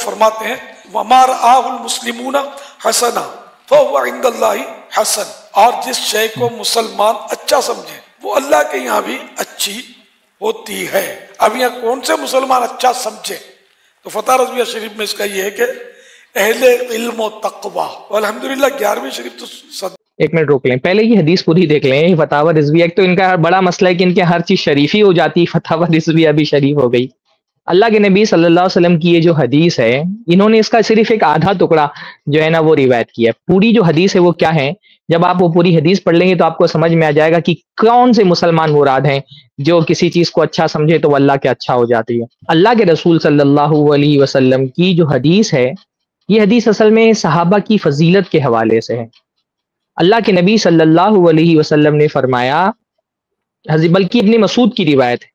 فرماتے ہیں وَمَا رَآهُ الْمُسْلِمُونَ حَسَنًا فَهُوَ عِندَ اللَّهِ حَسَن، اور جس شے کو مسلمان اچھا سمجھے وہ اللہ کے یہاں بھی اچھی ہوتی ہے۔ اب یہاں کون سے مسلمان اچھا سمجھے؟ تو فتح رضویہ شریف میں اس کا یہ ہے کہ اہل علم و تقوی، والحمدللہ 11ویں شریف تو ایک منٹ روک لیں، پہلے یہ حدیث پوری دیکھ لیں۔ فتح رضویہ ایک تو ان کا بڑا مسئلہ ہے کہ ان کے ہر چیز شریفی ہو جاتی، فتح رضویہ بھی شریف ہو گئی۔ اللہ کے نبی صلی اللہ علیہ وسلم کی یہ جو حدیث ہے، انہوں نے اس کا صرف ایک آدھا ٹکڑا جو ہے نا وہ روایت کیا ہے۔ پوری جو حدیث ہے وہ کیا ہے، جب آپ وہ پوری حدیث پڑھ لیں گے تو آپ کو سمجھ میں آ جائے گا کہ کون سے مسلمان مراد ہیں جو کسی چیز کو اچھا سمجھے تو وہ اللہ کے اچھا ہو جاتی ہے۔ اللہ کے رسول صلی اللہ علیہ وسلم کی جو حدیث ہے، یہ حدیث اصل میں صحابہ کی فضیلت کے حوالے سے ہے۔ اللہ کے نبی صلی اللہ علیہ وسلم نے فرمایا، بلکہ ابن مسعود کی روایت ہے،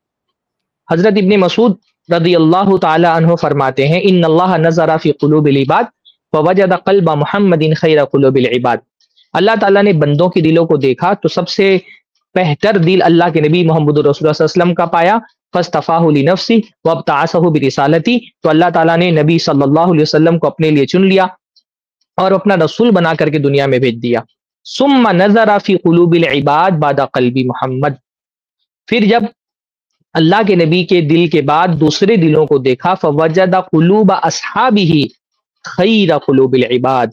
حضرت ابن مسعود رضی اللہ تعالی عنہ فرماتے ہیں ان اللہ نظر فی قلوب العباد فوجد قلب محمد خیر قلوب العباد۔ اللہ تعالیٰ نے بندوں کے دلوں کو دیکھا تو سب سے بہتر دل اللہ کے نبی محمد رسول اللہ صلی اللہ علیہ وسلم کا پایا، فاصطفاہ لنفسی وابتعثہ برسالتی، تو اللہ تعالیٰ نے نبی صلی اللہ علیہ وسلم کو اپنے لیے چن لیا اور اپنا رسول بنا کر کے دنیا میں بھیج دیا۔ ثم نظر فی قلوب العباد بعد قلب محمد، پھر جب اللہ کے نبی کے دل کے بعد دوسرے دلوں کو دیکھا، فوجد قلوب اصحابہ خیر قلوب العباد،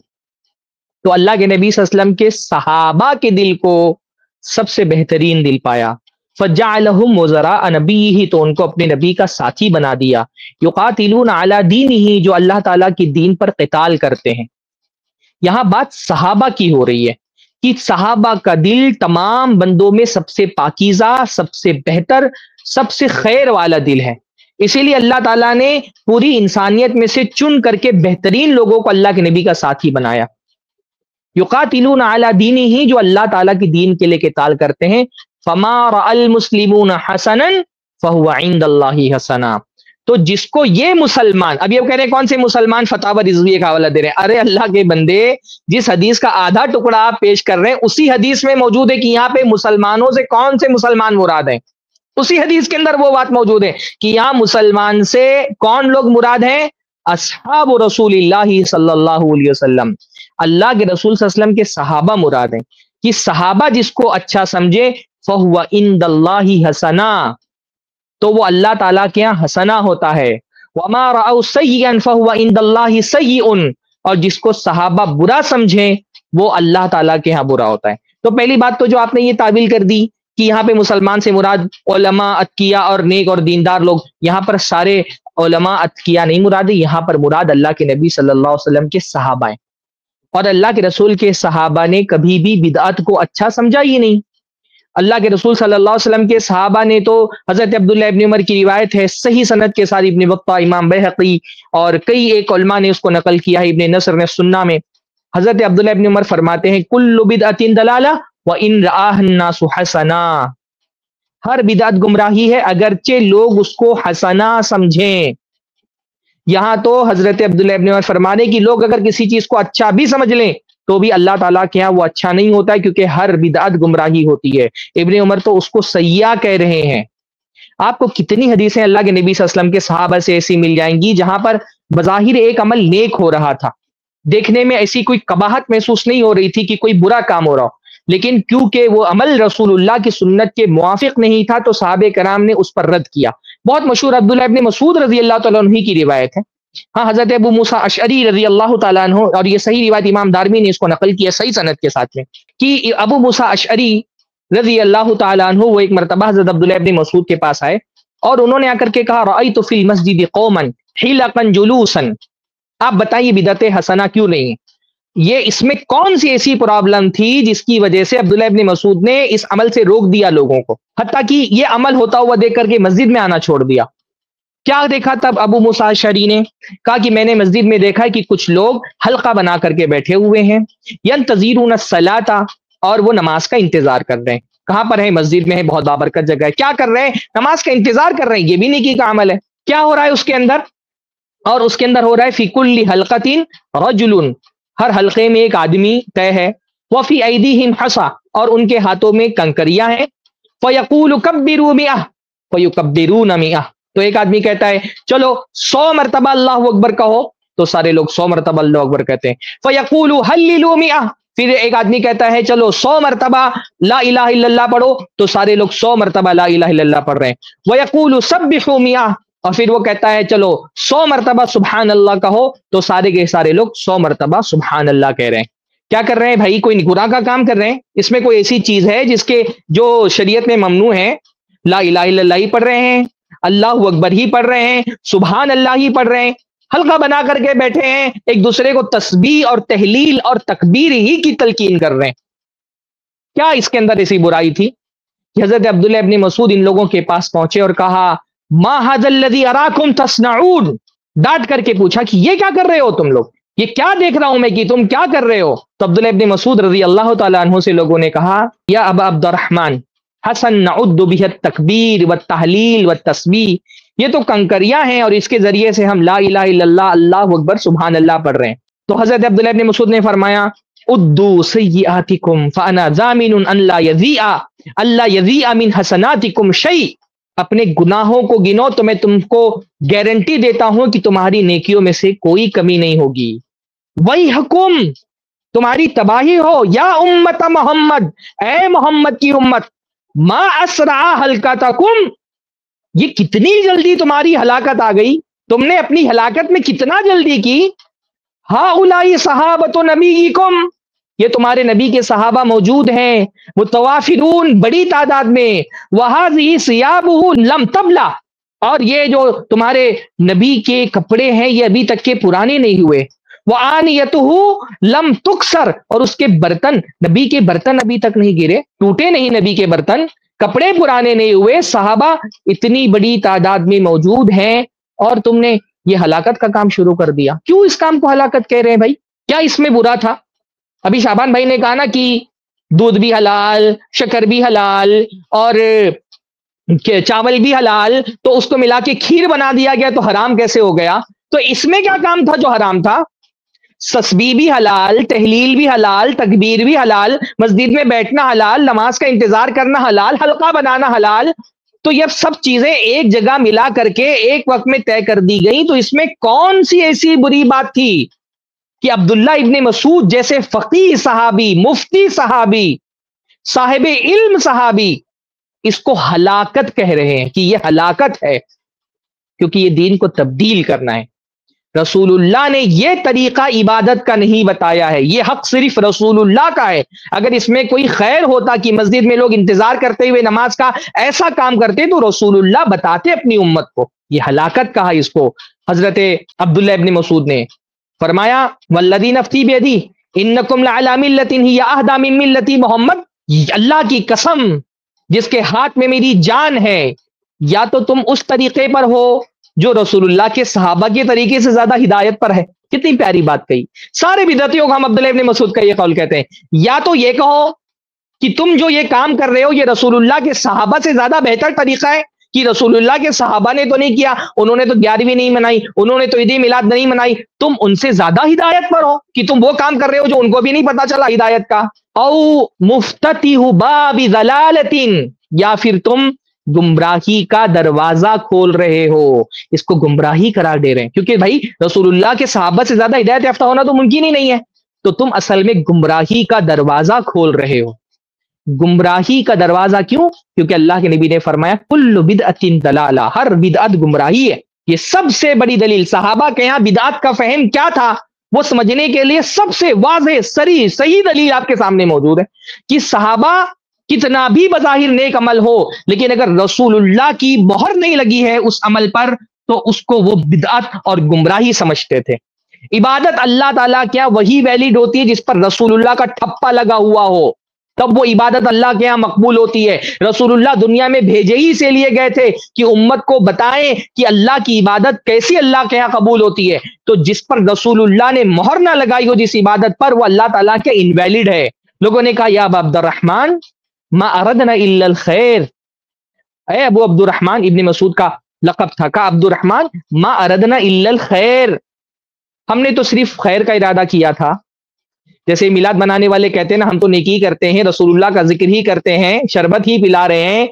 تو اللہ کے نبی صلی اللہ علیہ وسلم کے صحابہ کے دل کو سب سے بہترین دل پایا۔ فجعلہم وزراء نبیہ، تو ان کو اپنے نبی کا ساتھی بنا دیا۔ یقاتلون علی دینہ، جو اللہ تعالیٰ کی دین پر قتال کرتے ہیں۔ یہاں بات صحابہ کی ہو رہی ہے کہ صحابہ کا دل تمام بندوں میں سب سے پاکیزہ، سب سے بہتر، سب سے خیر والا دل ہے، اسی لیے اللہ تعالیٰ نے پوری انسانیت میں سے چن کر کے بہترین لوگوں کو اللہ کے نبی کا ساتھی بنایا۔ یقاتلون علی دینہ، جو اللہ تعالیٰ کی دین کے لیے قتال کرتے ہیں۔ فما رأى المسلمون حسنا فهو عند اللہ حسنا، تو جس کو یہ مسلمان، اب یہ کہہ رہے ہیں کون سے مسلمان، فتح رضویہ کا حوالہ دے رہے ہیں، ارے اللہ کے بندے، جس حدیث کا آدھا ٹکڑا آپ پیش کر رہے ہیں اسی حدیث میں موجود ہے کہ یہاں پہ مسلمانوں سے کون سے مسلمان مراد ہیں، اسی حدیث کے اندر وہ بات موجود ہے کہ یہاں مسلمان سے کون لوگ مراد ہیں، اصحاب رسول اللہ صلی اللہ علیہ وسلم، اللہ کے رسول صلی اللہ علیہ وسلم کے صحابہ مراد ہیں، کہ صحابہ جس کو اچھا سمجھے فہو عند اللہ حسنا، تو وہ اللہ تعالیٰ کے یہاں حسنا ہوتا ہے۔ وما رأوا سیئا فہو عند اللہ سیئ، اور جس کو صحابہ برا سمجھیں وہ اللہ تعالیٰ کے ہاں برا ہوتا ہے۔ تو پہلی بات تو جو آپ نے یہ تعبیر کر دی کہ یہاں پہ مسلمان سے مراد علماء، اتقیاء اور نیک اور دیندار لوگ، یہاں پر سارے علماء اتقیاء نہیں مراد، یہاں پر مراد اللہ کے نبی صلی اللہ علیہ وسلم کے صحابہ ہیں، اور اللہ کے رسول کے صحابہ نے کبھی بھی بدعت کو اچھا سمجھا ہی نہیں۔ اللہ کے رسول صلی اللہ علیہ وسلم کے صحابہ نے تو، حضرت عبداللہ ابن عمر کی روایت ہے صحیح سند کے ساتھ، ابن بطہ، امام بہقی اور کئی ایک علماء نے اس کو نقل کیا ہے، ابن نصر نے سنہ میں، حضرت عبداللہ ابن عمر فرماتے ہیں کل بدعت دلالہ وان رآہ الناس حسنا، ہر بدعت گمراہی ہے اگرچہ لوگ اس کو حسنا سمجھیں۔ یہاں تو حضرت عبداللہ ابن عمر فرمانے کہ لوگ اگر کسی چیز کو اچھا بھی سمجھ لیں تو بھی اللہ تعالیٰ کے ہاں وہ اچھا نہیں ہوتا ہے، کیونکہ ہر بدعت گمراہی ہوتی ہے۔ ابن عمر تو اس کو سیاح کہہ رہے ہیں۔ آپ کو کتنی حدیثیں اللہ کے نبی صلی اللہ علیہ وسلم کے صحابہ سے ایسی مل جائیں گی جہاں پر بظاہر ایک عمل نیک ہو رہا تھا، دیکھنے میں ایسی کوئی قباحت محسوس نہیں ہو رہی تھی کہ کوئی برا کام ہو رہا ہو، لیکن کیونکہ وہ عمل رسول اللہ کی سنت کے موافق نہیں تھا تو صحابہ کرام نے اس پر رد کیا۔ بہت مشہور عبداللہ ابن مسعود رضی اللہ تعالیٰ عنہ کی روایت ہے، ہاں حضرت ابو موسیٰ اشعری رضی اللہ تعالیٰ عنہ، اور یہ صحیح روایت امام دارمی نے اس کو نقل کیا صحیح سند کے ساتھ میں، کہ ابو موسیٰ اشعری رضی اللہ تعالیٰ عنہ وہ ایک مرتبہ حضرت عبداللہ ابن مسعود کے پاس آئے اور انہوں نے آ کر کے کہا رأیت فی المسجد قوما حلقا جلوسا، آپ بتائیے بدعت حسنہ کیوں نہیں ہے؟ یہ اس میں کون سی ایسی پرابلم تھی جس کی وجہ سے عبداللہ ابن مسعود نے اس عمل سے روک دیا لوگوں کو، حتیٰ کہ یہ عمل ہوتا ہوا دیکھ کر کے مسجد میں آنا چھوڑ دیا؟ کیا دیکھا تب ابو موسیٰ اشعری نے؟ کہا کہ میں نے مسجد میں دیکھا کہ کچھ لوگ حلقہ بنا کر کے بیٹھے ہوئے ہیں، ینتظرون الصلاۃ، اور وہ نماز کا انتظار کر رہے ہیں۔ کہاں پر ہے؟ مسجد میں ہے، بہت بابرکت جگہ ہے۔ کیا کر رہے ہیں؟ نماز کا انتظار کر رہے ہیں۔ یہ بھی نیکی کا عمل ہے۔ کیا ہو رہا ہے اس کے اندر؟ اور اس کے اندر ہو رہا ہے فی کل حلقۃ رجل، ہر حلقے میں ایک آدمی طے ہے، وفی ایدیہم حصا، اور ان کے ہاتھوں میں کنکریاں ہیں، فیقول کبروا 100 فیکبرون 100، تو ایک آدمی کہتا ہے چلو 100 مرتبہ اللہ اکبر کہو، تو سارے لوگ 100 مرتبہ اللہ اکبر کہتے ہیں. فَيَقُولُ هَلِّلُوا مِئَةً، پھر ایک آدمی کہتا ہے چلو 100 مرتبہ لا الہ الا اللہ پڑھو، تو سارے لوگ 100 مرتبہ لا الہ الا اللہ پڑھ رہے ہیں. وَيَقُولُ سَبِّحُوا مِئَةً، اور پھر وہ کہتا ہے چلو 100 مرتبہ سبحان اللہ کہو، تو سارے کے سارے لوگ 100 مرتبہ سبحان اللہ کہہ رہے ہیں. کیا کر رہے ہیں بھائی؟ کوئی گناہ کا کام کر رہے ہیں؟ اس میں کوئی ایسی چیز ہے جس کے جو شریعت میں ممنوع ہے؟ لا الہ الا اللہ ہی پڑھ رہے ہیں، اللہ اکبر ہی پڑھ رہے ہیں، سبحان اللہ ہی پڑھ رہے ہیں، حلقہ بنا کر کے بیٹھے ہیں، ایک دوسرے کو تسبیح اور تحلیل اور تکبیر ہی کی تلقین کر رہے ہیں. کیا اس کے اندر ایسی برائی تھی کہ حضرت عبداللہ ابن مسعود ان لوگوں کے پاس پہنچے اور کہا ما ھذا الذی اراکم تصنعون، ڈانٹ کر کے پوچھا کہ یہ کیا کر رہے ہو تم لوگ، یہ کیا دیکھ رہا ہوں میں کہ تم کیا کر رہے ہو؟ تو عبداللہ ابن مسعود رضی اللہ تعالیٰ عنہ سے لوگوں نے کہا یا ابا عبد الرحمن حسن نعد بہ التکبیر والتحلیل والتسبیح، یہ تو کنکریاں ہیں اور اس کے ذریعے سے ہم لا الہ الا اللہ اللہ اکبر سبحان اللہ پڑھ رہے ہیں. تو حضرت عبداللہ ابن مسعود نے فرمایا ادو سیئاتکم فانا ضامن ان لا یضیع من حسناتکم شیء، اپنے گناہوں کو گنو تو میں تم کو گارنٹی دیتا ہوں کہ تمہاری نیکیوں میں سے کوئی کمی نہیں ہوگی. ویحکم، تمہاری تباہی ہو یا امت محمد، اے محمد کی امت، ما اسرع ہلکتکم، یہ کتنی جلدی تمہاری ہلاکت آ گئی، تم نے اپنی ہلاکت میں کتنا جلدی کی. ہؤلاء صحابۃ نبیکم، یہ تمہارے نبی کے صحابہ موجود ہیں، متوافرون بڑی تعداد میں، وہذہ ثیابہ لم تبلا، اور یہ جو تمہارے نبی کے کپڑے ہیں یہ ابھی تک کے پرانے نہیں ہوئے، وآنیتہ لم تکسر، اور اس کے برتن، نبی کے برتن ابھی تک نہیں گرے، ٹوٹے نہیں نبی کے برتن، کپڑے پرانے نہیں ہوئے، صحابہ اتنی بڑی تعداد میں موجود ہیں اور تم نے یہ ہلاکت کا کام شروع کر دیا. کیوں اس کام کو ہلاکت کہہ رہے ہیں بھائی؟ کیا اس میں برا تھا؟ ابھی شعبان بھائی نے کہا نا کہ دودھ بھی حلال، شکر بھی حلال اور چاول بھی حلال، تو اس کو ملا کے کھیر بنا دیا گیا تو حرام کیسے ہو گیا؟ تو اس میں کیا کام تھا جو حرام تھا؟ تسبیح بھی حلال، تحلیل بھی حلال، تکبیر بھی حلال، مسجد میں بیٹھنا حلال، نماز کا انتظار کرنا حلال، حلقہ بنانا حلال. تو یہ سب چیزیں ایک جگہ ملا کر کے ایک وقت میں طے کر دی گئی، تو اس میں کون سی ایسی بری بات تھی کہ عبداللہ ابن مسعود جیسے فقیہ صحابی، مفتی صحابی، صاحب علم صحابی اس کو ہلاکت کہہ رہے ہیں کہ یہ ہلاکت ہے، کیونکہ یہ دین کو تبدیل کرنا ہے. رسول اللہ نے یہ طریقہ عبادت کا نہیں بتایا ہے، یہ حق صرف رسول اللہ کا ہے. اگر اس میں کوئی خیر ہوتا کہ مسجد میں لوگ انتظار کرتے ہوئے نماز کا ایسا کام کرتے تو رسول اللہ بتاتے اپنی امت کو. یہ ہلاکت کہا اس کو حضرت عبداللہ ابن مسعود نے. فرمایا والذی نفسی بیدی انکم لعلی ملۃ ہی اہدی من ملۃ محمد، اللہ کی قسم جس کے ہاتھ میں میری جان ہے، یا تو تم اس طریقے پر ہو جو رسول اللہ کے صحابہ کے طریقے سے زیادہ ہدایت پر ہے. کتنی پیاری بات کہی. سارے بدعتیوں کو ہم عبداللہ ابن مسعود کا یہ قول کہتے ہیں، یا تو یہ کہو کہ تم جو یہ کام کر رہے ہو یہ رسول اللہ کے صحابہ سے زیادہ بہتر طریقہ ہے، کہ رسول اللہ کے صحابہ نے تو نہیں کیا، انہوں نے تو 11ویں نہیں منائی، انہوں نے تو عید میلاد نہیں منائی، تم ان سے زیادہ ہدایت پر ہو کہ تم وہ کام کر رہے ہو جو ان کو بھی نہیں پتا چلا ہدایت کا. او مفتتح باب ضلالۃ، یا پھر تم گمراہی کا دروازہ کھول رہے ہو، اس کو گمراہی قرار دے رہے ہیں، کیونکہ بھائی رسول اللہ کے صحابہ سے زیادہ ہدایت یافتہ ہونا تو ممکن ہی نہیں ہے. تو تم اصل میں گمراہی کا دروازہ کھول رہے ہو. گمراہی کا دروازہ کیوں؟ کیونکہ اللہ کے نبی نے فرمایا کل بدعت ضلالہ، ہر بدعت گمراہی ہے. یہ سب سے بڑی دلیل. صحابہ کے یہاں بدعت کا فہم کیا تھا وہ سمجھنے کے لیے سب سے واضح صریح صحیح دلیل آپ کے سامنے موجود ہے کہ صحابہ کتنا بھی بظاہر نیک عمل ہو لیکن اگر رسول اللہ کی مہر نہیں لگی ہے اس عمل پر تو اس کو وہ بدعت اور گمراہی سمجھتے تھے. عبادت اللہ تعالیٰ کیا وہی ویلڈ ہوتی ہے جس پر رسول اللہ کا ٹھپا لگا ہوا ہو، تب وہ عبادت اللہ کے یہاں مقبول ہوتی ہے. رسول اللہ دنیا میں بھیجے ہی سے لیے گئے تھے کہ امت کو بتائیں کہ اللہ کی عبادت کیسی اللہ کے یہاں قبول ہوتی ہے. تو جس پر رسول اللہ نے مہر نہ لگائی ہو جس عبادت پر، وہ اللہ تعالیٰ کے انویلڈ ہے. لوگوں نے کہا یا ابا عبد الرحمن ما اردنا الا الخیر، اے ابو عبد الرحمن، ابن مسعود کا لقب تھا، کہا عبد الرحمن ما اردنا الا الخیر، ہم نے تو صرف خیر کا ارادہ کیا تھا. جیسے میلاد منانے والے کہتے ہیں نا ہم تو نیکی کرتے ہیں، رسول اللہ کا ذکر ہی کرتے ہیں، شربت ہی پلا رہے ہیں،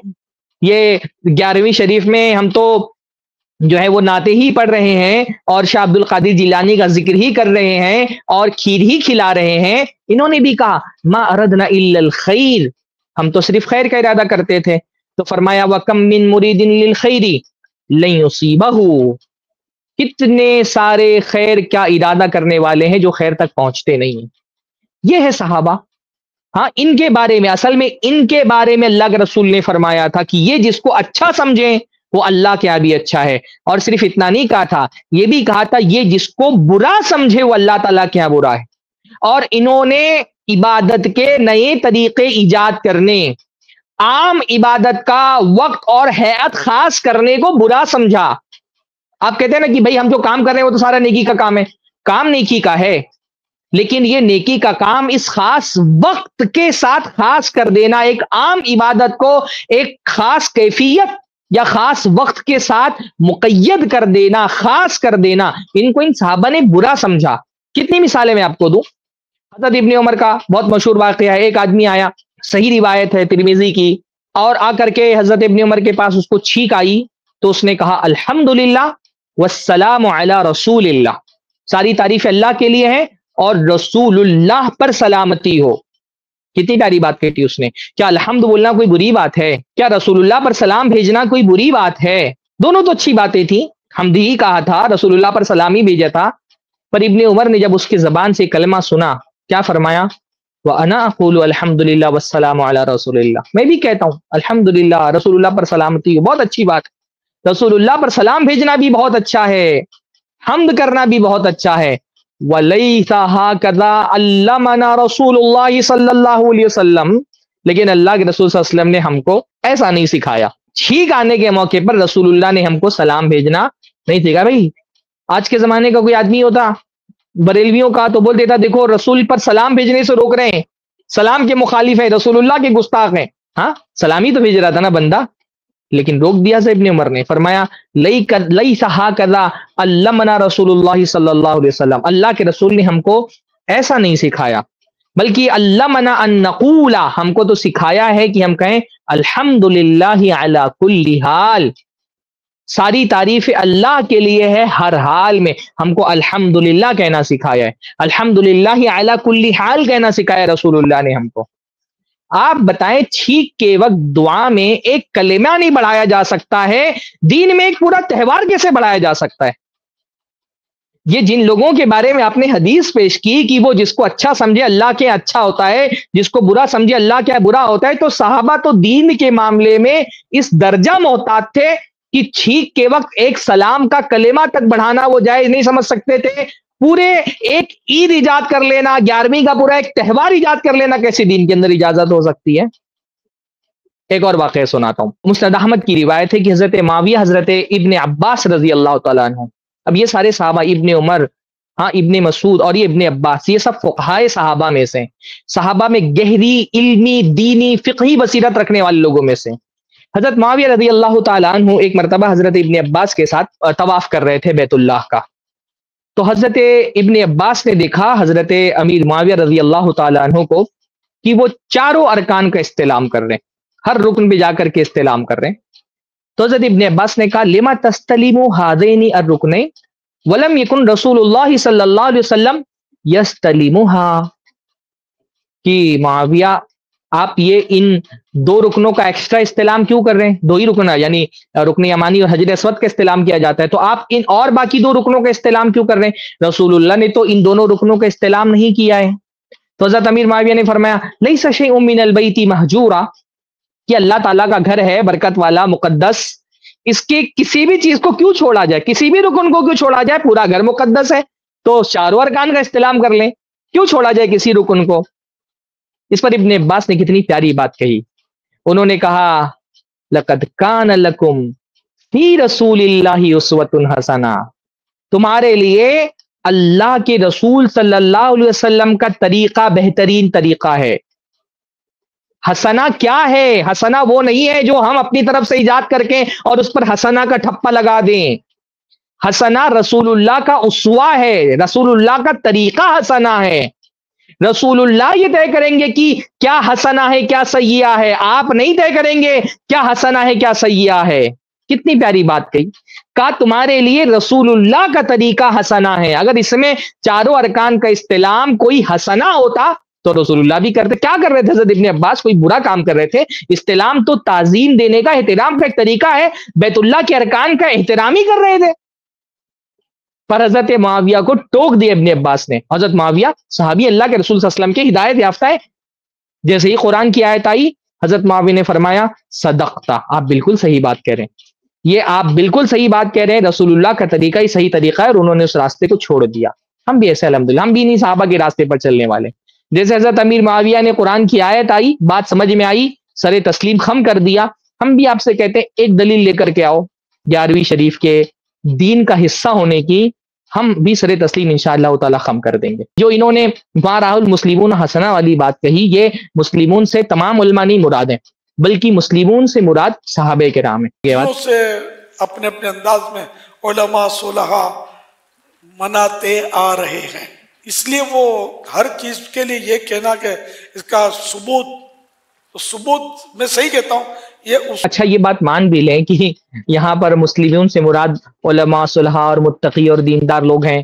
یہ 11ویں شریف میں ہم تو جو ہے وہ نعتیں ہی پڑھ رہے ہیں اور شاہ عبد القادر جیلانی کا ذکر ہی کر رہے ہیں اور کھیر ہی کھلا رہے ہیں، انہوں نے بھی کہا ما اردنا الا الخیر، ہم تو صرف خیر کا ارادہ کرتے تھے۔ تو فرمایا وَكَم مِّن مُرِيدٍ لِّلْخَيْرِ لَن يُصِيبَهُ، کتنے سارے خیر کا ارادہ کرنے والے ہیں جو خیر تک پہنچتے نہیں ہیں۔ یہ ہے صحابہ۔ ہاں، ان کے بارے میں، اصل میں ان کے بارے میں اللہ کے رسول نے فرمایا تھا کہ یہ جس کو اچھا سمجھیں وہ اللہ کے یہاں بھی اچھا ہے، اور صرف اتنا نہیں کہا تھا، یہ بھی کہا تھا یہ جس کو برا سمجھے وہ اللہ تعالیٰ کے یہاں برا ہے۔ اور انہوں نے عبادت کے نئے طریقے ایجاد کرنے، عام عبادت کا وقت اور ہیئت خاص کرنے کو برا سمجھا۔ آپ کہتے ہیں نا کہ بھائی ہم جو کام کر رہے ہیں وہ تو سارا نیکی کا کام ہے، کام نیکی کا ہے، لیکن یہ نیکی کا کام اس خاص وقت کے ساتھ خاص کر دینا، ایک عام عبادت کو ایک خاص کیفیت یا خاص وقت کے ساتھ مقید کر دینا، خاص کر دینا، ان کو ان صحابہ نے برا سمجھا۔ کتنی مثالیں میں آپ کو دوں؟ حضرت ابن عمر کا بہت مشہور واقعہ ہے، ایک آدمی آیا، صحیح روایت ہے ترمذی کی، اور آ کر کے حضرت ابن عمر کے پاس اس کو چھینک آئی تو اس نے کہا الحمدللہ والسلام علی رسول اللہ، ساری تعریف اللہ کے لیے ہے اور رسول اللہ پر سلامتی ہو۔ کتنی پیاری بات کہتی اس نے، کیا الحمد بولنا کوئی بری بات ہے؟ کیا رسول اللہ پر سلام بھیجنا کوئی بری بات ہے؟ دونوں تو اچھی باتیں تھیں، حمد ہی کہا تھا، رسول اللہ پر سلام ہی بھیجا تھا، پر ابن عمر نے جب اس کی زبان سے کلمہ سنا کیا فرمایا؟ وَأَنَا أَقُولُ الْحَمْدُ لِلَّهِ وَالسَّلَامُ عَلَى رَسُولِ اللَّهِ، میں بھی کہتا ہوں الحمدللہ، رسول اللہ پر سلامتی ہو، بہت اچھی بات ہے، رسول اللہ پر سلام بھیجنا بھی بہت اچھا ہے، حمد کرنا بھی بہت اچھا ہے۔ وَلَيْسَ هَكَذَا عَلَّمَنَا رَسُولُ اللَّهِ صلی اللہ علیہ وسلم، لیکن اللہ کے رسول صلی اللہ علیہ وسلم نے ہم کو ایسا نہیں سکھایا، چھینک آنے کے موقع پر رسول اللہ نے ہم کو سلام بھیجنا نہیں سکھایا۔ بھائی آج کے زمانے کا کوئی آدمی ہوتا بریلویوں کا تو بول دیتا دیکھو رسول پر سلام بھیجنے سے روک رہے ہیں، سلام کے مخالف ہے، رسول اللہ کے گستاخ ہیں۔ ہاں، سلام ہی تو بھیج رہا تھا نا بندہ، لیکن روک دیا سے ابن عمر نے، فرمایا لیس ہاکذا علمنا رسول اللہ صلی اللہ علیہ وسلم، اللہ کے رسول نے ہم کو ایسا نہیں سکھایا، بلکہ علمنا ان نقول، ہم کو تو سکھایا ہے کہ ہم کہیں الحمدللہ علی کل حال، ساری تعریف اللہ کے لیے ہے ہر حال میں، ہم کو الحمدللہ کہنا سکھایا ہے، الحمدللہ علی کل حال کہنا سکھایا رسول اللہ نے ہم کو۔ آپ بتائیں چھینک کے وقت دعا میں ایک کلمہ نہیں بڑھایا جا سکتا ہے، دین میں ایک پورا تہوار کیسے بڑھایا جا سکتا ہے؟ یہ جن لوگوں کے بارے میں آپ نے حدیث پیش کی کہ وہ جس کو اچھا سمجھے اللہ کے اچھا ہوتا ہے، جس کو برا سمجھے اللہ کے برا ہوتا ہے، تو صحابہ تو دین کے معاملے میں اس درجہ محتاط تھے کہ چھینک کے وقت ایک سلام کا کلمہ تک بڑھانا وہ جائز نہیں سمجھ سکتے تھے۔ پورے ایک عید ایجاد کر لینا، 11ویں کا پورا ایک تہوار ایجاد کر لینا کیسے دین کے اندر اجازت ہو سکتی ہے؟ ایک اور واقعہ سناتا ہوں، مسند احمد کی روایت ہے کہ حضرت معاویہ حضرت ابن عباس رضی اللہ تعالیٰ عنہ، اب یہ سارے صحابہ، ابن عمر، ہاں ابن مسعود اور یہ ابن عباس، یہ سب فقہائے صحابہ میں سے، صحابہ میں گہری علمی دینی فقہی بصیرت رکھنے والے لوگوں میں سے۔ حضرت معاویہ رضی اللہ تعالیٰ عنہ ایک مرتبہ حضرت ابن عباس کے ساتھ طواف کر رہے تھے بیت اللہ کا، تو حضرت ابن عباس نے دیکھا حضرت امیر معاویہ رضی اللہ تعالیٰ عنہ کو کہ وہ چاروں ارکان کا استلام کر رہے ہیں، ہر رکن پہ جا کر کے استلام کر رہے ہیں۔ تو حضرت ابن عباس نے کہا لما تستلموا هذين الركنين ولم يكن رسول اللہ صلی اللہ علیہ وسلم يستلمها، کہ معاویہ آپ یہ ان دو رکنوں کا ایکسٹرا استلام کیوں کر رہے ہیں؟ دو ہی رکن ہے، یعنی رکن یمانی اور حجر اسود کا استلام کیا جاتا ہے، تو آپ ان اور باقی دو رکنوں کا استلام کیوں کر رہے ہیں؟ رسول اللہ نے تو ان دونوں رکنوں کا استلام نہیں کیا ہے۔ تو حضرت امیر معاویہ نے فرمایا لیس شیء من البیت مہجورا، کہ اللہ تعالیٰ کا گھر ہے برکت والا مقدس، اس کے کسی بھی چیز کو کیوں چھوڑا جائے، کسی بھی رکن کو کیوں چھوڑا جائے؟ پورا گھر مقدس ہے، تو چاروں ارکان کا استلام کر لیں، کیوں چھوڑا جائے کسی رکن کو؟ اس پر ابن عباس نے کتنی پیاری بات کہی، انہوں نے کہا لقد کان لکم فی رسول اللہ اسوۃ حسنہ، تمہارے لیے اللہ کے رسول صلی اللہ علیہ وسلم کا طریقہ بہترین طریقہ ہے۔ حسنہ کیا ہے؟ حسنہ وہ نہیں ہے جو ہم اپنی طرف سے ایجاد کر کے اور اس پر حسنہ کا ٹھپا لگا دیں، حسنہ رسول اللہ کا اسوہ ہے، رسول اللہ کا طریقہ حسنہ ہے، رسول اللہ یہ طے کریں گے کہ کیا حسنہ ہے کیا سیئہ ہے، آپ نہیں طے کریں گے کیا حسنہ ہے کیا سیئہ ہے۔ کتنی پیاری بات کہی، کہا تمہارے لیے رسول اللہ کا طریقہ حسنا ہے، اگر اس میں چاروں ارکان کا استعلام کوئی حسنا ہوتا تو رسول اللہ بھی کرتے۔ کیا کر رہے تھے حضرت ابن عباس؟ کوئی برا کام کر رہے تھے؟ استعلام تو تعظیم دینے کا، احترام کا ایک طریقہ ہے، بیت اللہ کے ارکان کا احترام ہی کر رہے تھے۔ پر حضرت معاویہ کو ٹوک دیا ابن عباس نے۔ حضرت معاویہ صحابی اللہ کے رسول صلی اللہ علیہ وسلم کے ہدایت یافتہ ہے، جیسے ہی قرآن کی آیت آئی حضرت معاویہ نے فرمایا صدقتا، آپ بالکل صحیح بات کہہ رہے ہیں، یہ آپ بالکل صحیح بات کہہ رہے ہیں، رسول اللہ کا طریقہ ہی صحیح طریقہ ہے، اور انہوں نے اس راستے کو چھوڑ دیا۔ ہم بھی ایسے الحمدللہ، ہم بھی نہیں صحابہ کے راستے پر چلنے والے۔ جیسے حضرت امیر معاویہ نے قرآن کی آیت آئی، بات سمجھ میں آئی، سر تسلیم خم کر دیا، ہم بھی آپ سے کہتے ہیں ایک دلیل لے کر کے آؤ 11ویں شریف کے دین کا حصہ ہونے کی، ہم بھی سر تسلیم انشاءاللہ تعالی خم کر دیں گے۔ جو انہوں نے ما راہ المسلمون حسنا والی بات کہی، یہ مسلمون سے تمام علماء نہیں مراد ہیں، بلکہ مسلمون سے مراد صحابہ کرام ہیں۔ سے اپنے اپنے انداز میں علماء صلحاء مناتے آ رہے ہیں، اس لیے وہ ہر چیز کے لیے یہ کہنا کہ اس کا ثبوت میں صحیح کہتا ہوں یہ اچھا یہ بات مان بھی لیں کہ یہاں پر مسلمون سے مراد علماء صلحاء اور متقی اور دیندار لوگ ہیں،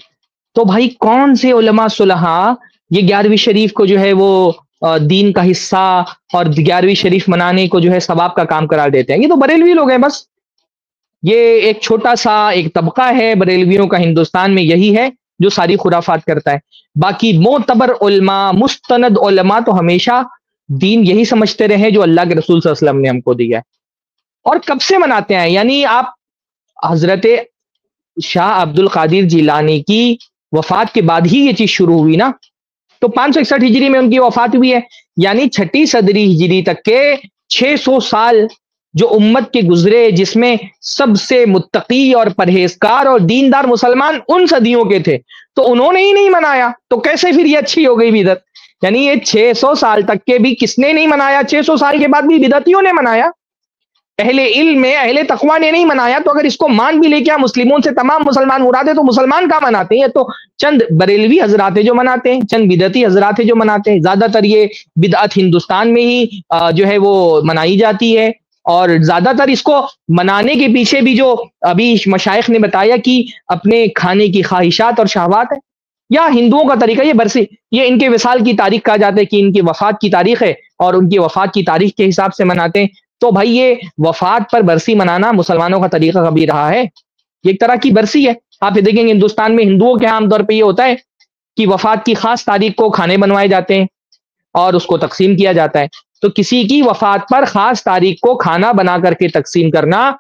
تو بھائی کون سے علماء صلحاء یہ 11ویں شریف کو جو ہے وہ دین کا حصہ اور 11ویں شریف منانے کو جو ہے ثواب کا کام قرار دیتے ہیں؟ یہ تو بریلوی لوگ ہیں بس، یہ ایک چھوٹا سا ایک طبقہ ہے بریلویوں کا ہندوستان میں، یہی ہے جو ساری خرافات کرتا ہے۔ باقی معتبر علماء، مستند علماء تو ہمیشہ دین یہی سمجھتے رہے جو اللہ کے رسول صلی اللہ علیہ وسلم نے ہم کو دیا ہے، اور کب سے مناتے ہیں۔ یعنی آپ حضرت شاہ عبد القادر جیلانی کی وفات کے بعد ہی یہ چیز شروع ہوئی نا، تو 561 ہجری میں ان کی وفات ہوئی ہے، یعنی 6 صدری ہجری تک کے 600 سال جو امت کے گزرے، جس میں سب سے متقی اور پرہیزگار اور دیندار مسلمان ان صدیوں کے تھے، تو انہوں نے ہی نہیں منایا، تو کیسے پھر یہ اچھی ہو گئی بدعت؟ یعنی یہ 600 سال تک کے بھی کس نے نہیں منایا، 600 سال کے بعد بھی بدعتیوں نے منایا، اہل علم میں اہل تقویٰ نے نہیں منایا۔ تو اگر اس کو مان بھی لے کیا مسلموں سے تمام مسلمان مراد ہے، تو مسلمان کہاں مناتے ہیں؟ یہ تو چند بریلوی حضرات ہیں جو مناتے ہیں، چند بدعتی حضرات ہیں جو مناتے ہیں، زیادہ تر یہ بدعت ہندوستان میں ہی جو ہے وہ منائی جاتی ہے، اور زیادہ تر اس کو منانے کے پیچھے بھی جو ابھی مشائخ نے بتایا کہ اپنے کھانے کی خواہشات اور شہوات ہے، یا ہندوؤں کا طریقہ یہ برسی، یہ ان کے وصال کی تاریخ کہا جاتا ہے کہ ان کی وفات کی تاریخ ہے، اور ان کی وفات کی تاریخ کے حساب سے مناتے ہیں۔ تو بھائی یہ وفات پر برسی منانا مسلمانوں کا طریقہ کبھی رہا ہے؟ یہ ایک طرح کی برسی ہے۔ آپ یہ دیکھیں گے ہندوستان میں ہندوؤں کے عام طور پہ یہ ہوتا ہے کہ وفات کی خاص تاریخ کو کھانے بنوائے جاتے ہیں اور اس کو تقسیم کیا جاتا ہے۔ تو کسی کی وفات پر خاص تاریخ کو کھانا بنا کر کے تقسیم کرنا،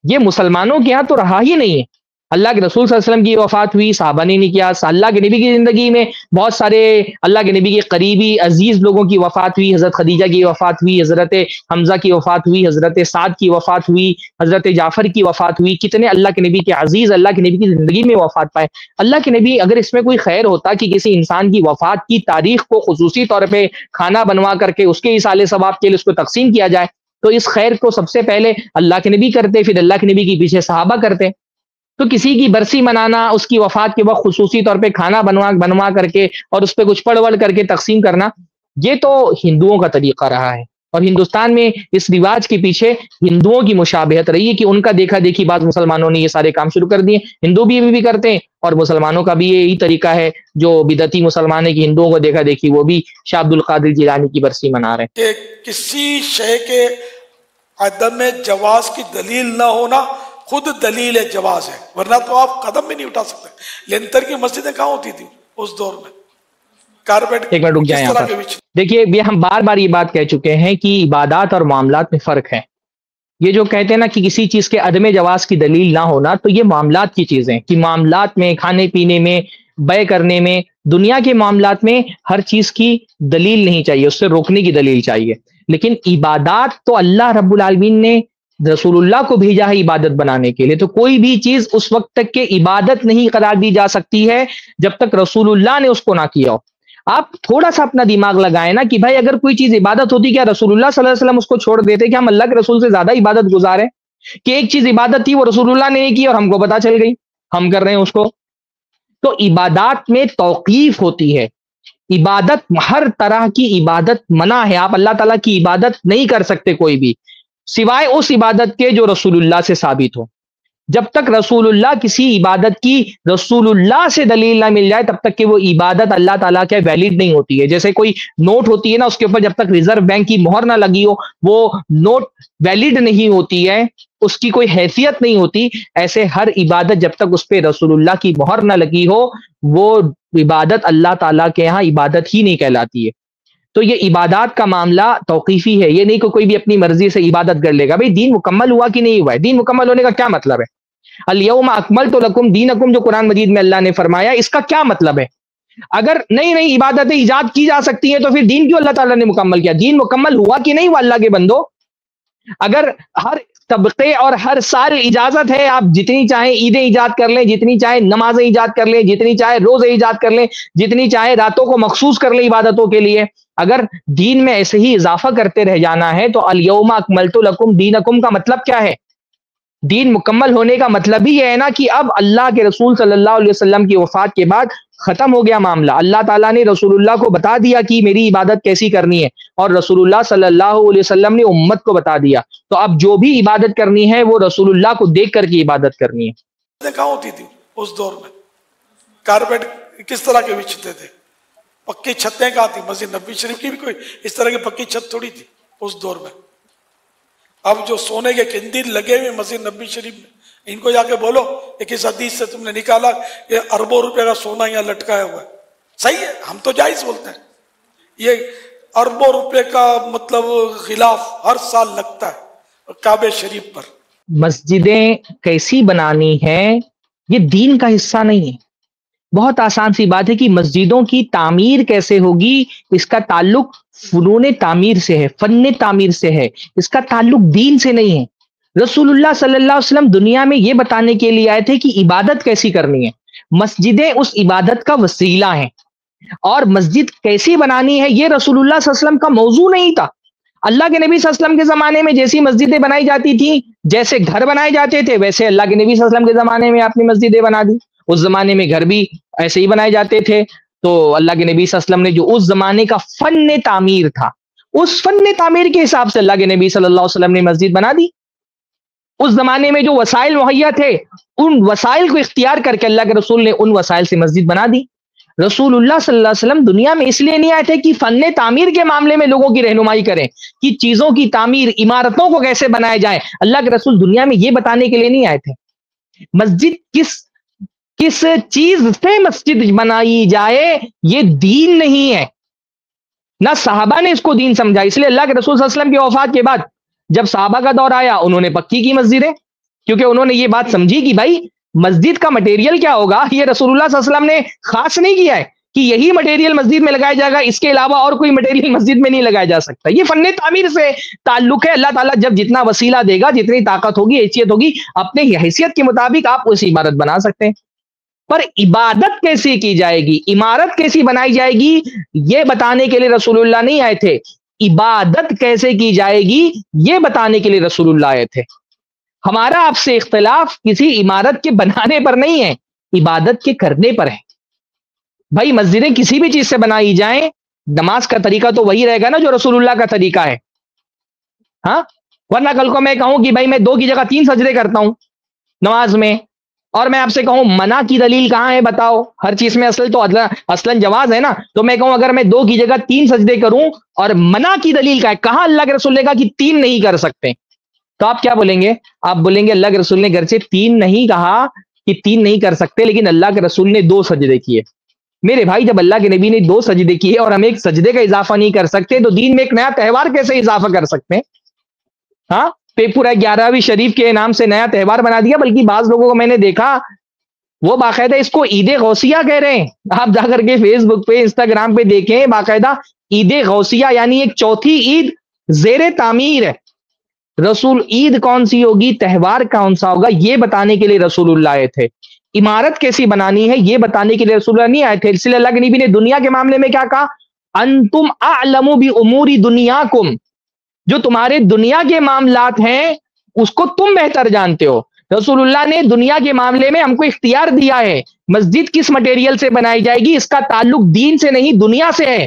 یہ مسلمانوں کے ہاں تو رہا ہی نہیں ہے۔ اللہ کے رسول صلی اللہ علیہ وسلم کی وفات ہوئی، صحابہ نے نہیں کیا۔ اللہ کے نبی کی زندگی میں بہت سارے اللہ کے نبی کے قریبی عزیز لوگوں کی وفات ہوئی، حضرت خدیجہ کی وفات ہوئی، حضرت حمزہ کی وفات ہوئی، حضرت سعد کی وفات ہوئی، حضرت جعفر کی وفات ہوئی۔ کتنے اللہ کے نبی کے عزیز اللہ کے نبی کی زندگی میں وفات پائے۔ اللہ کے نبی اگر اس میں کوئی خیر ہوتا کہ کسی انسان کی وفات کی تاریخ کو خصوصی طور پہ کھانا بنوا کر کے اس کے ایصال ثواب کے لیے اس کو تقسیم کیا جائے، تو اس خیر کو سب سے پہلے اللہ کے نبی کرتے، پھر اللہ کے نبی کے پیچھے صحابہ کرتے۔ تو کسی کی برسی منانا، اس کی وفات کے وقت خصوصی طور پہ کھانا بنوا کر کے اور اس پہ کچھ پڑھ وڑھ کر کے تقسیم کرنا، یہ تو ہندوؤں کا طریقہ رہا ہے، اور ہندوستان میں اس رواج کے پیچھے ہندوؤں کی مشابہت رہی ہے کہ ان کا دیکھا دیکھی بعض مسلمانوں نے یہ سارے کام شروع کر دیے۔ ہندو بھی کرتے ہیں، اور مسلمانوں کا بھی یہی طریقہ ہے، جو بدعتی مسلمان ہے کہ ہندوؤں کو دیکھا دیکھی وہ بھی شاہ عبد القادر جیلانی کی برسی منا رہے ہیں۔ کہ کسی شے کے عدم جواز کی دلیل نہ ہونا خود دلیل جواز ہے، ورنہ تو آپ قدم بھی نہیں اٹھا سکتے۔ لینتر کی مسجدیں کہاں ہوتی تھی اس دور میں؟ کارپیٹ ایک منٹ رک جائیں یہاں پر۔ دیکھیے یہ ہم بار بار یہ بات کہہ چکے ہیں کہ عبادات اور معاملات میں فرق ہے۔ یہ جو کہتے ہیں نا کہ کسی چیز کے عدم جواز کی دلیل نہ ہونا، تو یہ معاملات کی چیزیں کہ معاملات میں، کھانے پینے میں، بے کرنے میں، دنیا کے معاملات میں ہر چیز کی دلیل نہیں چاہیے، اس سے روکنے کی دلیل چاہیے۔ لیکن عبادات تو اللہ رب العالمین نے رسول اللہ کو بھیجا ہے عبادت بنانے کے لیے، تو کوئی بھی چیز اس وقت تک کہ عبادت نہیں قرار دی جا سکتی ہے جب تک رسول اللہ نے اس کو نہ کیا ہو۔ آپ تھوڑا سا اپنا دماغ لگائیں نا کہ بھائی اگر کوئی چیز عبادت ہوتی، کیا رسول اللہ صلی اللہ علیہ وسلم اس کو چھوڑ دیتے؟ کہ ہم اللہ کے رسول سے زیادہ عبادت گزار ہیں کہ ایک چیز عبادت تھی وہ رسول اللہ نے نہیں کی اور ہم کو پتہ چل گئی، ہم کر رہے ہیں اس کو۔ تو عبادات میں توقیف ہوتی ہے، عبادت ہر طرح کی عبادت منع ہے، آپ اللہ تعالیٰ کی عبادت نہیں کر سکتے کوئی بھی، سوائے اس عبادت کے جو رسول اللہ سے ثابت ہو. جب تک رسول اللہ کسی عبادت کی رسول اللہ سے دلیل نہ مل جائے تب تک کہ وہ عبادت اللہ تعالیٰ کے ویلڈ نہیں ہوتی ہے. جیسے کوئی نوٹ ہوتی ہے نا، اس کے اوپر جب تک ریزرو بینک کی مہر نہ لگی ہو وہ نوٹ ویلڈ نہیں ہوتی ہے، اس کی کوئی حیثیت نہیں ہوتی. ایسے ہر عبادت جب تک اس پہ رسول اللہ کی مہر نہ لگی ہو وہ عبادت اللہ تعالیٰ کے یہاں عبادت ہی نہیں کہلاتی ہے. تو یہ عبادات کا معاملہ توقیفی ہے، یہ نہیں کہ کوئی بھی اپنی مرضی سے عبادت کر لے گا. بھئی دین مکمل ہوا کہ نہیں ہوا ہے؟ دین مکمل ہونے کا کیا مطلب ہے؟ الیوم اکملت لکم دینکم جو قرآن مجید میں اللہ نے فرمایا، اس کا کیا مطلب ہے؟ اگر نئی نئی عبادتیں ایجاد کی جا سکتی ہیں تو پھر دین کیوں اللہ تعالیٰ نے مکمل کیا؟ دین مکمل ہوا کہ نہیں ہوا اللہ کے بندو؟ اگر ہر طبقے اور ہر سال اجازت ہے، آپ جتنی چاہیں عیدیں ایجاد کر لیں، جتنی چاہیں نمازیں ایجاد کر لیں، جتنی چاہیں روزے ایجاد کر لیں، جتنی چاہیں راتوں کو مخصوص کر لیں عبادتوں کے لیے، اگر دین میں ایسے ہی اضافہ کرتے رہ جانا ہے تو الیوم اکملت لکم دینکم کا مطلب کیا ہے؟ دین مکمل ہونے کا مطلب ہی یہ ہے نا کہ اب اللہ کے رسول صلی اللہ علیہ وسلم کی وفات کے بعد ختم ہو گیا معاملہ. اللہ تعالیٰ نے رسول اللہ کو بتا دیا کہ میری عبادت کیسی کرنی ہے، اور رسول اللہ صلی اللہ علیہ وسلم نے امت کو بتا دیا. تو اب جو بھی عبادت کرنی ہے وہ رسول اللہ کو دیکھ کر کے عبادت کرنی ہے. کہاں ہوتی تھی اس دور میں؟ کارپیٹ کس طرح کے بچھتے تھے؟ پکی چھتیں کہاں تھی؟ مسجد نبی شریف کی بھی کوئی اس طرح کی پکی چھت تھوڑی تھی اس دور میں. اب جو سونے کے قندیل لگے ہوئے مسجد نبی شریف میں، ان کو جا کے بولو کہ کس حدیث سے تم نے نکالا یہ اربوں روپے کا سونا یہاں لٹکایا ہوا ہے؟ صحیح ہے، ہم تو جائز بولتے ہیں. یہ اربوں روپے کا مطلب غلاف ہر سال لگتا ہے کعبے شریف پر. مسجدیں کیسی بنانی ہیں یہ دین کا حصہ نہیں ہے. بہت آسان سی بات ہے کہ مسجدوں کی تعمیر کیسے ہوگی اس کا تعلق فنون تعمیر سے ہے، فن تعمیر سے ہے، اس کا تعلق دین سے نہیں ہے. رسول اللہ صلی اللہ علیہ وسلم دنیا میں یہ بتانے کے لیے آئے تھے کہ عبادت کیسی کرنی ہے. مسجدیں اس عبادت کا وسیلہ ہیں، اور مسجد کیسی بنانی ہے یہ رسول اللہ صلی اللہ علیہ وسلم کا موضوع نہیں تھا. اللہ کے نبی صلی اللہ علیہ وسلم کے زمانے میں جیسی مسجدیں بنائی جاتی تھیں، جیسے گھر بنائے جاتے تھے، ویسے اللہ کے نبی صلی اللہ علیہ وسلم کے زمانے میں آپ نے مسجدیں بنا دی. اس زمانے میں گھر بھی ایسے ہی بنائے جاتے تھے. تو اللہ کے نبی صلی اللہ علیہ وسلم نے جو اس زمانے کا فن تعمیر تھا، اس فن تعمیر کے حساب سے اللہ کے نبی صلی اللہ علیہ وسلم نے مسجد بنا دی. اس زمانے میں جو وسائل مہیا تھے ان وسائل کو اختیار کر کے اللہ کے رسول نے ان وسائل سے مسجد بنا دی. رسول اللہ صلی اللہ علیہ وسلم دنیا میں اس لیے نہیں آئے تھے کہ فن تعمیر کے معاملے میں لوگوں کی رہنمائی کریں کہ چیزوں کی تعمیر، عمارتوں کو کیسے بنایا جائے. اللہ کے رسول دنیا میں یہ بتانے کے لیے نہیں آئے تھے. مسجد کس چیز سے مسجد بنائی جائے یہ دین نہیں ہے، نہ صحابہ نے اس کو دین سمجھا. اس لیے اللہ کے رسول صلی اللہ علیہ وسلم کی وفات کے بعد جب صحابہ کا دور آیا انہوں نے پکی کی مسجدیں، کیونکہ انہوں نے یہ بات سمجھی کہ بھائی مسجد کا مٹیریل کیا ہوگا یہ رسول اللہ صلی اللہ علیہ وسلم نے خاص نہیں کیا ہے کہ یہی مٹیریل مسجد میں لگایا جائے گا، اس کے علاوہ اور کوئی مٹیریل مسجد میں نہیں لگایا جا سکتا. یہ فن تعمیر سے تعلق ہے. اللہ تعالیٰ جب جتنا وسیلہ دے گا، جتنی طاقت ہوگی، حیثیت ہوگی، اپنے حیثیت کے مطابق آپ اس عبادت بنا سکتے ہیں. پر عبادت کیسی کی جائے گی، عمارت کیسی بنائی جائے گی یہ بتانے کے لیے رسول اللہ نہیں آئے تھے. عبادت کیسے کی جائے گی یہ بتانے کے لیے رسول اللہ آئے تھے. ہمارا آپ سے اختلاف کسی عمارت کے بنانے پر نہیں ہے، عبادت کے کرنے پر ہے. بھائی مسجدیں کسی بھی چیز سے بنائی جائیں، نماز کا طریقہ تو وہی رہے گا نا جو رسول اللہ کا طریقہ ہے. ہاں، ورنہ کل کو میں کہوں کہ بھائی میں 2 کی جگہ 3 سجدے کرتا ہوں نماز میں، اور میں آپ سے کہوں منع کی دلیل کہاں ہے بتاؤ. ہر چیز میں اصلاً جواز ہے نا. تو میں کہوں اگر میں 2 کی جگہ 3 سجدے کروں اور منع کی دلیل کا ہے، کہاں اللہ کے رسول نے کہا کہ 3 نہیں کر سکتے، تو آپ کیا بولیں گے؟ آپ بولیں گے اللہ کے رسول نے گرچہ 3 نہیں کہا کہ 3 نہیں کر سکتے، لیکن اللہ کے رسول نے 2 سجدے کیے. میرے بھائی جب اللہ کے نبی نے 2 سجدے کیے اور ہم ایک سجدے کا اضافہ نہیں کر سکتے تو دین میں ایک نیا تہوار کیسے اضافہ کر سکتے ہیں؟ ہاں، پورا 11ویں شریف کے نام سے نیا تہوار بنا دیا. بلکہ بعض لوگوں کو میں نے دیکھا وہ باقاعدہ اس کو عید غوثیہ کہہ رہے ہیں. آپ جا کر کے فیس بک پہ، انسٹاگرام پہ دیکھیں، باقاعدہ عید غوثیہ یعنی ایک چوتھی عید زیر تعمیر ہے. رسول عید کون سی ہوگی، تہوار کون سا ہوگا یہ بتانے کے لیے رسول اللہ آئے تھے. عمارت کیسی بنانی ہے یہ بتانے کے لیے رسول اللہ نہیں آئے تھے. اس لیے اللہ کے نبی نے دنیا کے معاملے میں کیا کہا؟ انتم اعلم بامور دنیاکم، جو تمہارے دنیا کے معاملات ہیں اس کو تم بہتر جانتے ہو. رسول اللہ نے دنیا کے معاملے میں ہم کو اختیار دیا ہے. مسجد کس مٹیریل سے بنائی جائے گی اس کا تعلق دین سے نہیں دنیا سے ہے.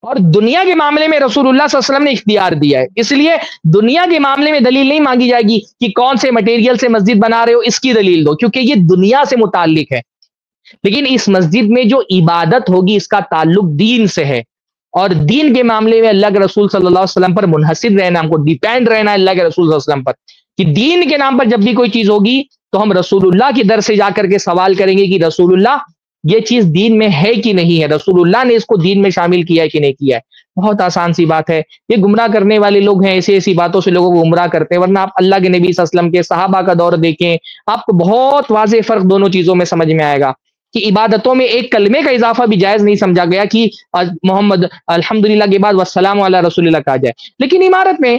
اور دنیا کے معاملے میں رسول اللہ صلی اللہ علیہ وسلم نے اختیار دیا ہے. اس لیے دنیا کے معاملے میں دلیل نہیں مانگی جائے گی کہ کون سے مٹیریل سے مسجد بنا رہے ہو, اس کی دلیل دو, کیونکہ یہ دنیا سے متعلق ہے. لیکن اس مسجد میں جو عبادت ہوگی اس کا تعلق دین سے ہے, اور دین کے معاملے میں اللہ کے رسول صلی اللہ علیہ وسلم پر منحصر رہنا, ہم کو ڈیپینڈ رہنا ہے اللہ کے رسول صلی اللہ علیہ وسلم پر, کہ دین کے نام پر جب بھی کوئی چیز ہوگی تو ہم رسول اللہ کی در سے جا کر کے سوال کریں گے کہ رسول اللہ یہ چیز دین میں ہے کہ نہیں ہے, رسول اللہ نے اس کو دین میں شامل کیا ہے کہ نہیں کیا ہے. بہت آسان سی بات ہے. یہ گمراہ کرنے والے لوگ ہیں, ایسی باتوں سے لوگوں کو گمراہ کرتے ہیں, ورنہ آپ اللہ کے نبی صلی اللہ علیہ وسلم کے صحابہ کا دور دیکھیں, آپ کو بہت واضح فرق دونوں چیزوں میں سمجھ میں آئے گا کہ عبادتوں میں ایک کلمے کا اضافہ بھی جائز نہیں سمجھا گیا کہ محمد الحمدللہ کے بعد والسلام علی رسول اللہ کہا جائے. لیکن عمارت میں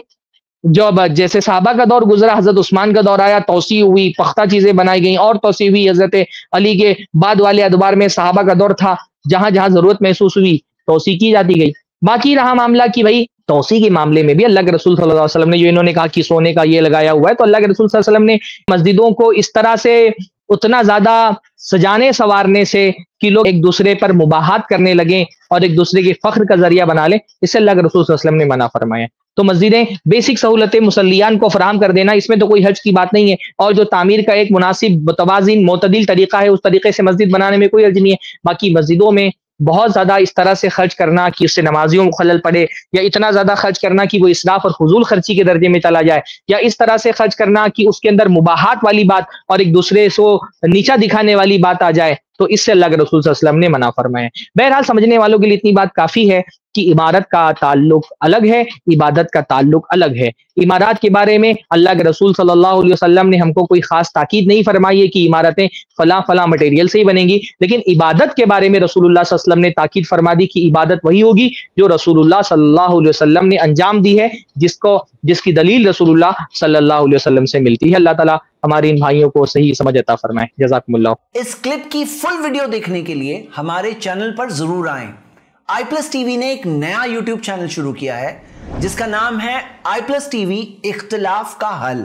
جب جیسے صحابہ کا دور گزرا, حضرت عثمان کا دور آیا, توسیع ہوئی, پختہ چیزیں بنائی گئیں, اور توسیع ہوئی. حضرت علی کے بعد والے ادوار میں صحابہ کا دور تھا, جہاں جہاں ضرورت محسوس ہوئی توسیع کی جاتی گئی. باقی رہا معاملہ کہ بھائی توسیع کے معاملے میں بھی اللہ کے رسول صلی اللہ علیہ وسلم نے جو انہوں نے کہا کہ سونے کا یہ لگایا ہوا ہے, تو اللہ کے رسول صلی اللہ علیہ وسلم نے مسجدوں کو اس طرح سے اتنا زیادہ سجانے سوارنے سے کہ لوگ ایک دوسرے پر مباحات کرنے لگیں اور ایک دوسرے کے فخر کا ذریعہ بنا لیں, اس سے اللہ کے رسول صلی اللہ علیہ وسلم نے منع فرمایا. تو مسجدیں بیسک سہولتیں مسلیان کو فراہم کر دینا, اس میں تو کوئی حرج کی بات نہیں ہے, اور جو تعمیر کا ایک مناسب متوازن معتدل طریقہ ہے اس طریقے سے مسجد بنانے میں کوئی حرج نہیں ہے. باقی مسجدوں میں بہت زیادہ اس طرح سے خرچ کرنا کہ اس سے نمازیوں کو خلل پڑے, یا اتنا زیادہ خرچ کرنا کہ وہ اسراف اور فضول خرچی کے درجے میں چلا جائے, یا اس طرح سے خرچ کرنا کہ اس کے اندر مباحات والی بات اور ایک دوسرے کو نیچا دکھانے والی بات آ جائے, تو اس سے اللہ کے رسول صلی اللہ علیہ وسلم نے منع فرمایا. بہرحال سمجھنے والوں کے لیے اتنی بات کافی ہے کہ عمارت کا تعلق الگ ہے, عبادت کا تعلق الگ ہے. عمارات کے بارے میں اللہ کے رسول صلی اللہ علیہ وسلم نے ہم کو کوئی خاص تاکید نہیں فرمائی ہے کہ عمارتیں فلاں فلاں مٹیریل سے ہی بنیں گی, لیکن عبادت کے بارے میں رسول اللہ صلی اللہ علیہ وسلم نے تاکید فرما دی کہ عبادت وہی ہوگی جو رسول اللہ صلی اللہ علیہ وسلم نے انجام دی ہے, جس کی دلیل رسول اللہ صلی اللہ علیہ وسلم سے ملتی ہے. اللہ تعالیٰ ہمارے ان بھائیوں کو صحیح سمجھ عطا فرمائے. جزاکم اللہ. اس کلپ کی فل ویڈیو دیکھنے کے لیے ہمارے چینل پر ضرور آئیں. آئی پلس ٹی وی نے ایک نیا یوٹیوب چینل شروع کیا ہے جس کا نام ہے آئی پلس ٹی وی اختلاف کا حل.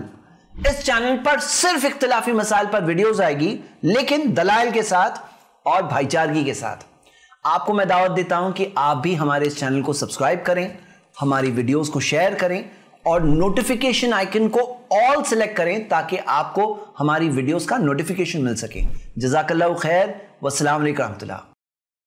اس چینل پر صرف اختلافی مسائل پر ویڈیوز آئے گی, لیکن دلائل کے ساتھ اور بھائی چارگی کے ساتھ. آپ کو میں دعوت دیتا ہوں کہ آپ بھی ہمارے اس چینل کو سبسکرائب کریں, ہماری ویڈیوز کو شیئر کریں اور نوٹیفیکیشن آئیکن کو آل سلیکٹ کریں تاکہ آپ کو ہماری ویڈیوز کا نوٹیفیکیشن مل سکے. جزاک اللہ خیر, والسلام علیکم ورحمۃ اللہ.